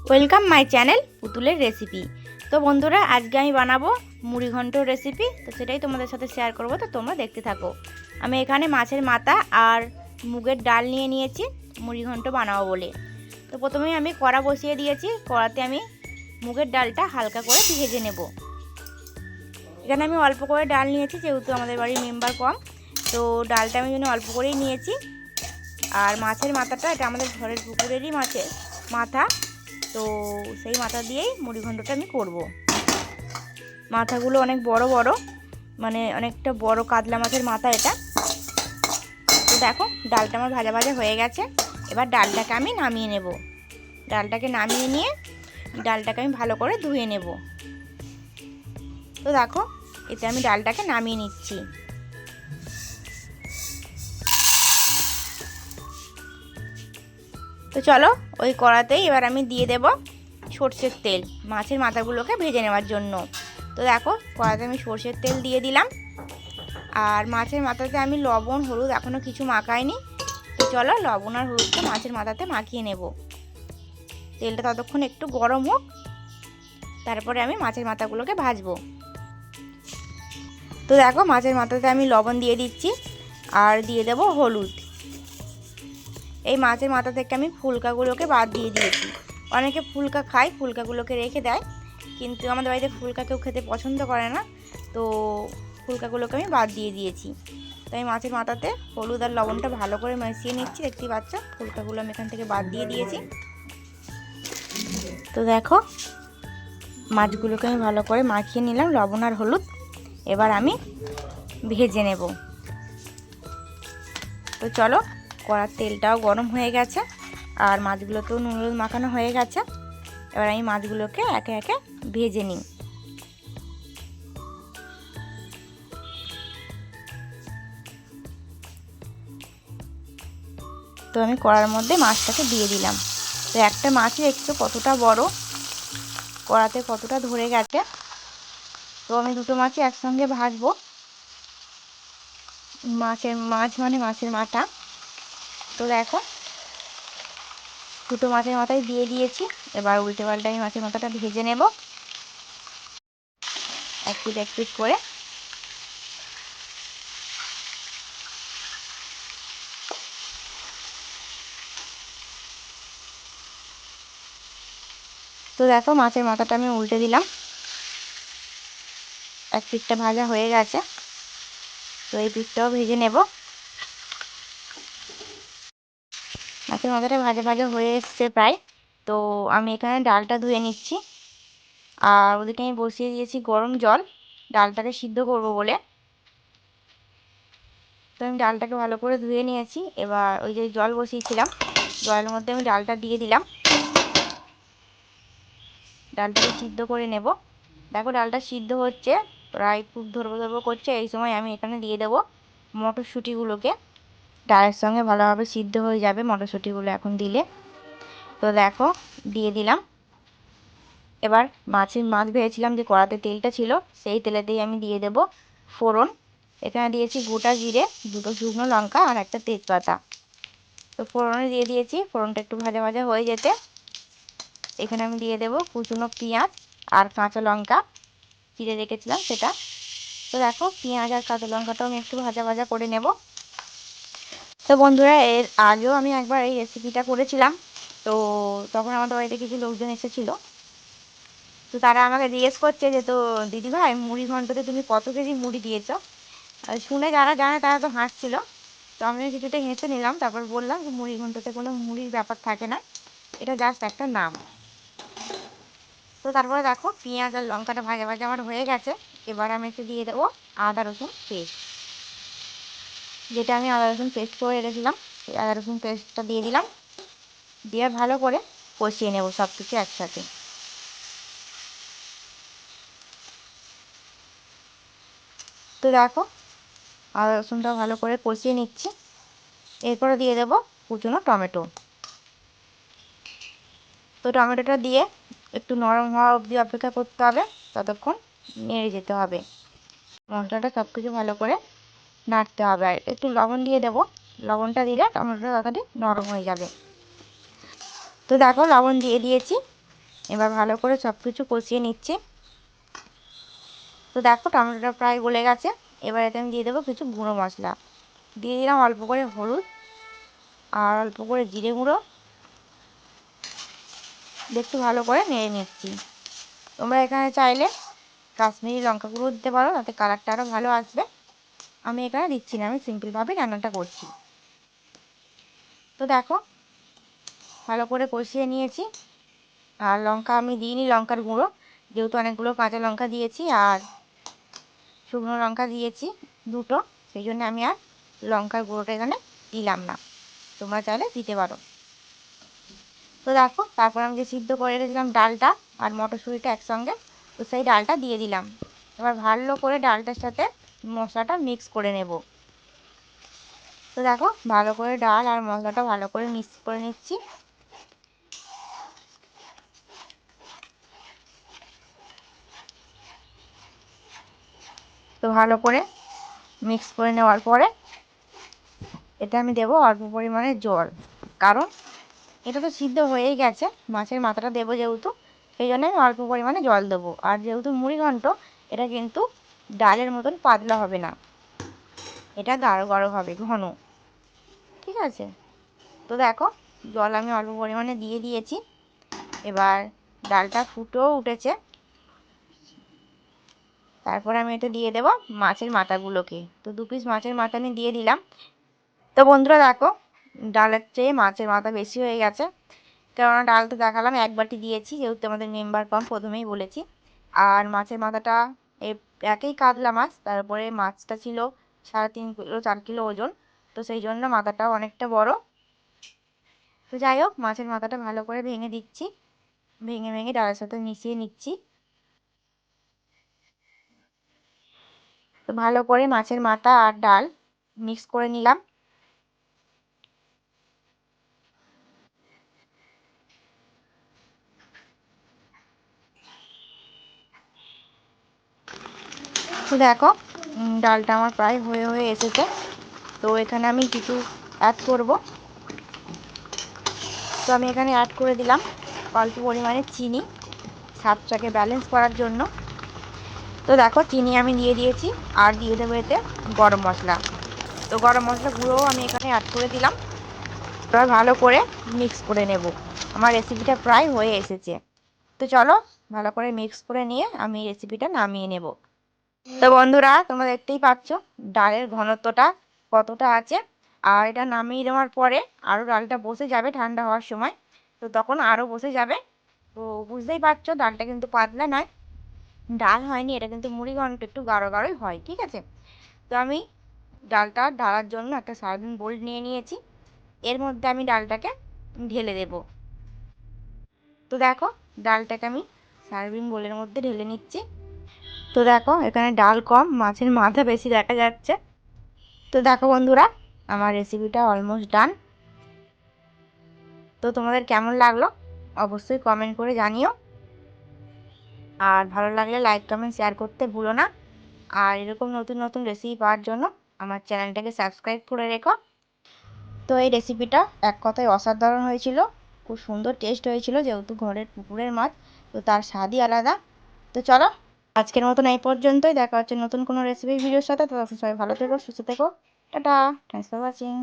Welcome my channel পুতুলের recipe. তো বন্ধুরা, আজকে আমি বানাবো মুড়ি ঘন্টর রেসিপি। তো সেটাই তোমাদের সাথে শেয়ার করব, তো তোমরা দেখতে থাকো। আমি এখানে মাছের মাথা আর মুগের ডাল নিয়ে নিয়েছি মুড়ি ঘন্ট বানাবো বলে। তো প্রথমেই আমি কড়া বসিয়ে দিয়েছি। কড়াতে আমি মুগের ডালটা হালকা করে ভেজে নেব। এখানে আমি অল্প করে ডাল নিয়েছি, যেহেতু আমাদের বাড়ির মেম্বার কম, তো ডালটা আমি জন্য অল্প করেই নিয়েছি। আর মাছের মাথাটা, এটা আমাদের ঘরের পুকুরেরই মাছের মাথা, তো সেই মাথা দিয়েই মুড়ি ঘন্টটা আমি করব। মাথাগুলো অনেক বড় বড়, মানে অনেকটা বড় কাতলা মাছের মাথা এটা। তো দেখো, ডালটা আমার ভাজা ভাজা হয়ে গেছে। এবার ডালটাকে আমি নামিয়ে নেব। ডালটাকে নামিয়ে নিয়ে ডালটাকে আমি ভালো করে ধুয়ে নেব। তো দেখো, এতে আমি ডালটাকে নামিয়ে নিচ্ছি। তো চলো, ওই কড়াতেই এবার আমি দিয়ে দেব সর্ষের তেল, মাছের মাথাগুলোকে ভেজে নেওয়ার জন্য। তো দেখো, কড়াতে আমি সর্ষের তেল দিয়ে দিলাম। আর মাছের মাথাতে আমি লবণ হলুদ এখনও কিছু মাখাইনি। তো চলো, লবণ আর হলুদটা মাছের মাথাতে মাখিয়ে নেব। তেলটা ততক্ষণ একটু গরম হোক, তারপরে আমি মাছের মাথাগুলোকে ভাজবো। তো দেখো, মাছের মাথাতে আমি লবণ দিয়ে দিচ্ছি আর দিয়ে দেব হলুদ। এই মাছের মাথা থেকে আমি ফুলকাগুলোকে বাদ দিয়ে দিয়েছি। অনেকে ফুলকা খায়, ফুলকাগুলোকে রেখে দেয়, কিন্তু আমাদের বাড়িতে ফুলকা কেউ খেতে পছন্দ করে না, তো ফুলকাগুলোকে আমি বাদ দিয়ে দিয়েছি। তো আমি মাছের মাথাতে হলুদ আর লবণটা ভালো করে মিশিয়ে নিচ্ছি। দেখতেই পাচ্ছ, ফুলকাগুলো আমি এখান থেকে বাদ দিয়ে দিয়েছি। তো দেখো, মাছগুলোকে আমি ভালো করে মাখিয়ে নিলাম লবণ আর হলুদ। এবার আমি ভেজে নেব। তো চলো, কড়ার তেলটাও গরম হয়ে গেছে আর মাছগুলোতেও নুন হলুদ মাখানো হয়ে গেছে। এবার আমি মাছগুলোকে একে একে ভেজে নিই। তো আমি কড়ার মধ্যে মাছটাকে দিয়ে দিলাম। তো একটা মাছই একটু কতটা বড়, কড়াতে কতটা ধরে গেছে। তো আমি দুটো মাছই একসঙ্গে ভাজবো। মাছ মানে মাছের মাথা। তো দেখো, দুটো মাছের মাথায় দিয়ে দিয়েছি। এবার উল্টে পাল্টে আমি মাছের মাথাটা ভেজে নেব এক পিঠ এক পিঠ করে। তো দেখো, মাছের মাথাটা আমি উল্টে দিলাম, এক পিঠটা ভাজা হয়ে গেছে। তো এই পিঠটাও ভেজে নেব। মাছের মাথাটা ভাজা ভাজা হয়ে এসছে প্রায়। তো আমি এখানে ডালটা ধুয়ে নিচ্ছি। আর ওদিকে আমি বসিয়ে দিয়েছি গরম জল, ডালটাকে সিদ্ধ করব বলে। তো আমি ডালটাকে ভালো করে ধুয়ে নিয়েছি। এবার ওই যে জল বসিয়েছিলাম, জলের মধ্যে আমি ডালটা দিয়ে দিলাম। ডালটাকে সিদ্ধ করে নেব। দেখো, ডালটা সিদ্ধ হচ্ছে, প্রায় খুব ধরবো ধরবো করছে। এই সময় আমি এখানে দিয়ে দেবো মটরশুঁটিগুলোকে। ডালের সঙ্গে ভালোভাবে সিদ্ধ হয়ে যাবে মটরশুঁটিগুলো এখন দিলে। তো দেখো, দিয়ে দিলাম। এবার মাছ ভেজেছিলাম যে কড়াতে তেলটা ছিল, সেই তেলেতেই আমি দিয়ে দেব ফোড়ন। এখানে দিয়েছি গোটা জিরে, দুটো শুকনো লঙ্কা আর একটা তেজপাতা। তো ফোড়নে দিয়ে দিয়েছি। ফোড়নটা একটু ভাজা ভাজা হয়ে যেতে এখানে আমি দিয়ে দেব কুচনো পেঁয়াজ আর কাঁচা লঙ্কা চিড়ে রেখেছিলাম সেটা। তো দেখো, পেঁয়াজ আর কাঁচা লঙ্কাটাও আমি একটু ভাজা ভাজা করে নেব। তো বন্ধুরা, এর আগেও আমি একবার এই রেসিপিটা করেছিলাম। তো তখন আমাদের বাড়িতে কিছু লোকজন এসেছিলো। তো তারা আমাকে জিজ্ঞেস করছে যে, তো দিদিভাই, মুড়ি ঘন্টতে তুমি কত কেজি মুড়ি দিয়েছো? শুনে যারা জানে তারা তো হাসছিল। তো আমিও কিছুটা হেসে নিলাম। তারপর বললাম যে মুড়ি ঘন্টতে কোনো মুড়ির ব্যাপার থাকে না, এটা জাস্ট একটা নাম। তো তারপরে দেখো, পেঁয়াজ আর লঙ্কাটা ভাজা ভাজা আমার হয়ে গেছে। এবার আমি একটু দিয়ে দেবো আদা রসুন পেস্ট, যেটা আমি আদা রসুন পেস্ট করে রেখেছিলাম। সেই আদা রসুন পেস্টটা দিয়ে দিলাম। দিয়ে ভালো করে কষিয়ে নেব সব কিছু একসাথে। তো দেখো, আদা রসুনটা ভালো করে কষিয়ে নিচ্ছি। এরপরে দিয়ে দেবো কুচনো টমেটো। তো টমেটোটা দিয়ে একটু নরম হওয়া অবধি অপেক্ষা করতে হবে, ততক্ষণ নেড়ে যেতে হবে। মশলাটা সব কিছু ভালো করে নাড়তে হবে। আর একটু লবণ দিয়ে দেবো, লবণটা দিলে টমেটোটা তাড়াতাড়ি নরম হয়ে যাবে। তো দেখো, লবণ দিয়ে দিয়েছি। এবার ভালো করে সব কিছু কষিয়ে নিচ্ছি। তো দেখো টমেটোটা প্রায় গলে গেছে। এবার এতে আমি দিয়ে দেবো কিছু গুঁড়ো মশলা। দিয়ে দিলাম অল্প করে হলুদ আর অল্প করে জিরে গুঁড়ো। একটু ভালো করে নেড়ে নিচ্ছি। তোমরা এখানে চাইলে কাশ্মীরি লঙ্কা গুঁড়ো দিতে পারো, তাতে কালারটা আরও ভালো আসবে। আমি এখানে দিচ্ছি না, আমি সিম্পলভাবে রান্নাটা করছি। তো দেখো ভালো করে কষিয়ে নিয়েছি। আর লঙ্কা আমি দিইনি লঙ্কার গুঁড়ো, যেহেতু অনেকগুলো কাঁচা লঙ্কা দিয়েছি আর শুকনো লঙ্কা দিয়েছি দুটো, সেই জন্য আমি আর লঙ্কার গুঁড়োটা এখানে দিলাম না। তোমরা চাইলে দিতে পারো। তো দেখো তারপর আমি যে সিদ্ধ করে রেখেছিলাম ডালটা আর মটরশুঁটিটা একসঙ্গে, তো সেই ডালটা দিয়ে দিলাম। এবার ভালো করে ডালটার সাথে মশলাটা মিক্স করে নেব। তো দেখো ভালো করে ডাল আর মশলাটা ভালো করে মিক্স করে নিচ্ছি। তো ভালো করে মিক্স করে নেওয়ার পরে এতে আমি দেবো অল্প পরিমাণে জল, কারণ এটা তো সিদ্ধ হয়েই গেছে, মাছের মাথাটা দেবো যেহেতু, সেই জন্য আমি অল্প পরিমাণে জল দেবো। আর যেহেতু মুড়িঘণ্ট, এটা কিন্তু ডালের মতন পাতলা হবে না, এটা গাঢ় গাঢ় হবে, ঘন। ঠিক আছে? তো দেখো জল আমি অল্প পরিমাণে দিয়ে দিয়েছি। এবার ডালটা ফুটেও উঠেছে। তারপর আমি এটা দিয়ে দেবো মাছের মাথাগুলোকে। তো 2 পিস মাছের মাথা আমি দিয়ে দিলাম। তো বন্ধুরা দেখো ডালের চেয়ে মাছের মাথা বেশি হয়ে গেছে, কেননা ডাল তো দেখালাম 1 বাটি দিয়েছি, যেহেতু আমাদের মেম্বার কম প্রথমেই বলেছি। আর মাছের মাথাটা একেই কাতলা মাছ, তারপরে মাছটা ছিল 3.5 কিলো 4 কিলো ওজন, তো সেই জন্য মাথাটাও অনেকটা বড়। তো যাই হোক মাছের মাথাটা ভালো করে ভেঙে দিচ্ছি, ভেঙে ভেঙে ডালের সাথে মিশিয়ে নিচ্ছি। তো ভালো করে মাছের মাথা আর ডাল মিক্স করে নিলাম। তো দেখো ডালটা আমার প্রায় হয়ে হয়ে এসেছে। তো এখানে আমি কিছু অ্যাড করব। তো আমি এখানে অ্যাড করে দিলাম অল্প পরিমাণে চিনি, স্বাদটাকে ব্যালেন্স করার জন্য। তো দেখো চিনি আমি দিয়ে দিয়েছি, আর দিয়ে দেবো এতে গরম মশলা। তো গরম মশলা গুঁড়োও আমি এখানে অ্যাড করে দিলাম। এবার ভালো করে মিক্স করে নেব। আমার রেসিপিটা প্রায় হয়ে এসেছে। তো চলো ভালো করে মিক্স করে নিয়ে আমি রেসিপিটা নামিয়ে নেব। তো বন্ধুরা তোমরা দেখতেই পাচ্ছ ডালের ঘনত্বটা কতটা আছে। আর এটা নামিয়ে দেওয়ার পরে আরও ডালটা বসে যাবে ঠান্ডা হওয়ার সময়, তো তখন আরও বসে যাবে। তো বুঝতেই পারছো ডালটা কিন্তু পাতলা নয়, ডাল হয়নি, এটা কিন্তু মুড়ি ঘন্ট, একটু গাঢ় গাঢ়ই হয়। ঠিক আছে? তো আমি ডালটা ঢালার জন্য একটা সার্ভিং বোল নিয়ে নিয়েছি, এর মধ্যে আমি ডালটাকে ঢেলে দেব। তো দেখো ডালটাকে আমি সার্ভিং বোলের মধ্যে ঢেলে নিচ্ছি। তো দেখো এখানে ডাল কম, মাছের মাথা বেশি দেখা যাচ্ছে। তো দেখো বন্ধুরা আমার রেসিপিটা অলমোস্ট ডান। তো তোমাদের কেমন লাগলো অবশ্যই কমেন্ট করে জানিও। আর ভালো লাগলে লাইক কমেন্ট শেয়ার করতে ভুলো না। আর এরকম নতুন নতুন রেসিপি পাওয়ার জন্য আমার চ্যানেলটাকে সাবস্ক্রাইব করে রেখো। তো এই রেসিপিটা এক কথায় অসাধারণ হয়েছিল, খুব সুন্দর টেস্ট হয়েছিল, যেহেতু ঘরের পুকুরের মাছ, তো তার স্বাদই আলাদা। তো চলো আজকের মতন এই পর্যন্তই, দেখা হচ্ছে নতুন কোনো রেসিপি ভিডিওর সাথে। তো সবাই ভালো থেকো, সুস্থ থেকো, টাটা, থ্যাংকস ফর ওয়াচিং।